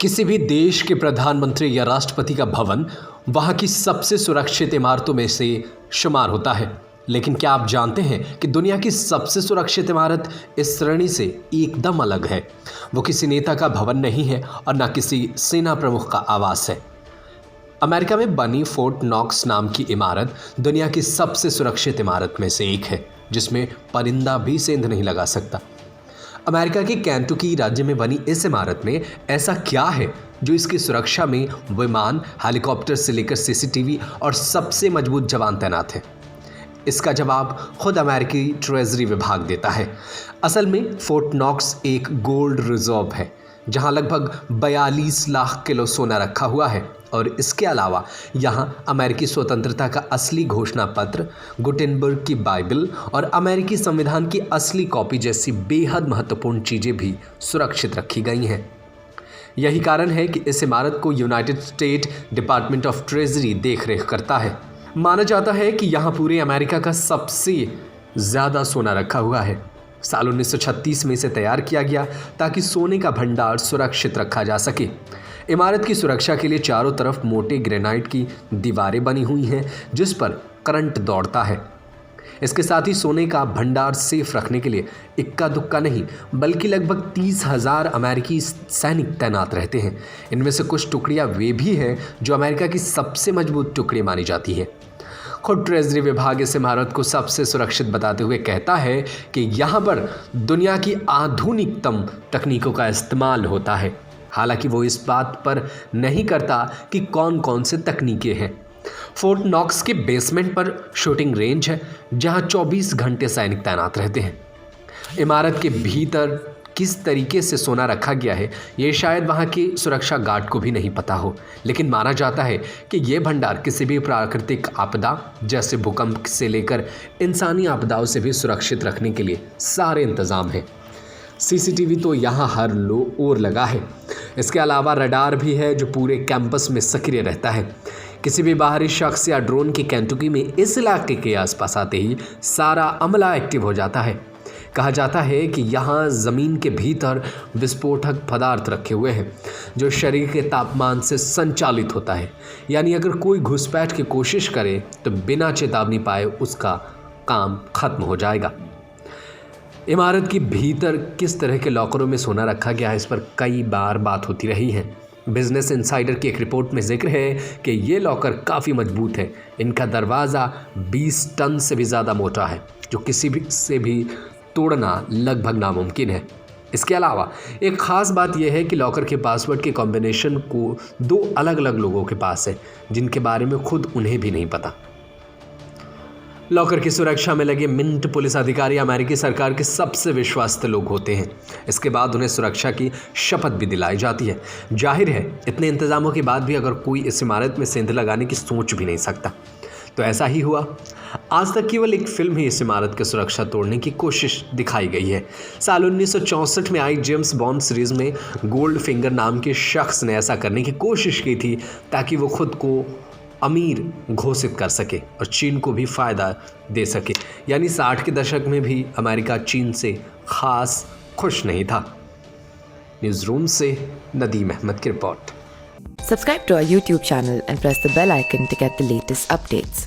किसी भी देश के प्रधानमंत्री या राष्ट्रपति का भवन वहाँ की सबसे सुरक्षित इमारतों में से शुमार होता है। लेकिन क्या आप जानते हैं कि दुनिया की सबसे सुरक्षित इमारत इस श्रेणी से एकदम अलग है। वो किसी नेता का भवन नहीं है और न किसी सेना प्रमुख का आवास है। अमेरिका में बनी फोर्ट नॉक्स नाम की इमारत दुनिया की सबसे सुरक्षित इमारत में से एक है, जिसमें परिंदा भी सेंध नहीं लगा सकता। अमेरिका के केंटुकी राज्य में बनी इस इमारत में ऐसा क्या है जो इसकी सुरक्षा में विमान, हेलीकॉप्टर से लेकर सीसीटीवी और सबसे मजबूत जवान तैनात हैं? इसका जवाब खुद अमेरिकी ट्रेजरी विभाग देता है। असल में फोर्ट नॉक्स एक गोल्ड रिजर्व है, जहां लगभग 42 लाख किलो सोना रखा हुआ है और इसके अलावा यहां अमेरिकी स्वतंत्रता का असली घोषणा पत्र, गुटेनबर्ग की बाइबल और अमेरिकी संविधान की असली कॉपी जैसी बेहद महत्वपूर्ण चीज़ें भी सुरक्षित रखी गई हैं। यही कारण है कि इस इमारत को United state department of treasury देखरेख करता है। माना जाता है कि यहाँ पूरे अमेरिका का सबसे ज़्यादा सोना रखा हुआ है। साल 1936 में इसे तैयार किया गया ताकि सोने का भंडार सुरक्षित रखा जा सके। इमारत की सुरक्षा के लिए चारों तरफ मोटे ग्रेनाइट की दीवारें बनी हुई हैं, जिस पर करंट दौड़ता है। इसके साथ ही सोने का भंडार सेफ रखने के लिए इक्का दुक्का नहीं बल्कि लगभग 30,000 अमेरिकी सैनिक तैनात रहते हैं। इनमें से कुछ टुकड़ियां वे भी हैं जो अमेरिका की सबसे मजबूत टुकड़ी मानी जाती है। खुद ट्रेजरी विभाग इस इमारत को सबसे सुरक्षित बताते हुए कहता है कि यहाँ पर दुनिया की आधुनिकतम तकनीकों का इस्तेमाल होता है। हालांकि वो इस बात पर नहीं करता कि कौन कौन से तकनीकें हैं। फोर्ट नॉक्स के बेसमेंट पर शूटिंग रेंज है, जहां 24 घंटे सैनिक तैनात रहते हैं। इमारत के भीतर किस तरीके से सोना रखा गया है ये शायद वहां के सुरक्षा गार्ड को भी नहीं पता हो, लेकिन माना जाता है कि ये भंडार किसी भी प्राकृतिक आपदा जैसे भूकंप से लेकर इंसानी आपदाओं से भी सुरक्षित रखने के लिए सारे इंतजाम हैं। सीसीटीवी तो यहाँ हर ओर लगा है। इसके अलावा रडार भी है जो पूरे कैंपस में सक्रिय रहता है। किसी भी बाहरी शख्स या ड्रोन के केंटुकी में इस इलाके के आसपास आते ही सारा अमला एक्टिव हो जाता है। कहा जाता है कि यहाँ ज़मीन के भीतर विस्फोटक पदार्थ रखे हुए हैं जो शरीर के तापमान से संचालित होता है, यानी अगर कोई घुसपैठ की कोशिश करे तो बिना चेतावनी पाए उसका काम खत्म हो जाएगा। इमारत के भीतर किस तरह के लॉकरों में सोना रखा गया है, इस पर कई बार बात होती रही है। बिजनेस इनसाइडर की एक रिपोर्ट में जिक्र है कि ये लॉकर काफ़ी मजबूत है। इनका दरवाज़ा 20 टन से भी ज़्यादा मोटा है, जो किसी भी से भी तोड़ना लगभग नामुमकिन है। इसके अलावा एक ख़ास बात यह है कि लॉकर के पासवर्ड के कॉम्बिनेशन को 2 अलग अलग लोगों के पास है, जिनके बारे में खुद उन्हें भी नहीं पता। लॉकर की सुरक्षा में लगे मिंट पुलिस अधिकारी अमेरिकी सरकार के सबसे विश्वस्त लोग होते हैं। इसके बाद उन्हें सुरक्षा की शपथ भी दिलाई जाती है। जाहिर है इतने इंतजामों के बाद भी अगर कोई इस इमारत में सेंध लगाने की सोच भी नहीं सकता। तो ऐसा ही हुआ। आज तक केवल एक फिल्म ही इस इमारत की सुरक्षा तोड़ने की कोशिश दिखाई गई है। साल 1964 में आई जेम्स बॉन्ड सीरीज में गोल्ड फिंगर नाम के शख्स ने ऐसा करने की कोशिश की थी ताकि वो खुद को अमीर घोषित कर सके और चीन को भी फ़ायदा दे सके। यानी 60 के दशक में भी अमेरिका चीन से ख़ास खुश नहीं था। न्यूज़ रूम से नदीम अहमद की report. Subscribe to our YouTube channel and press the bell icon to get the latest updates.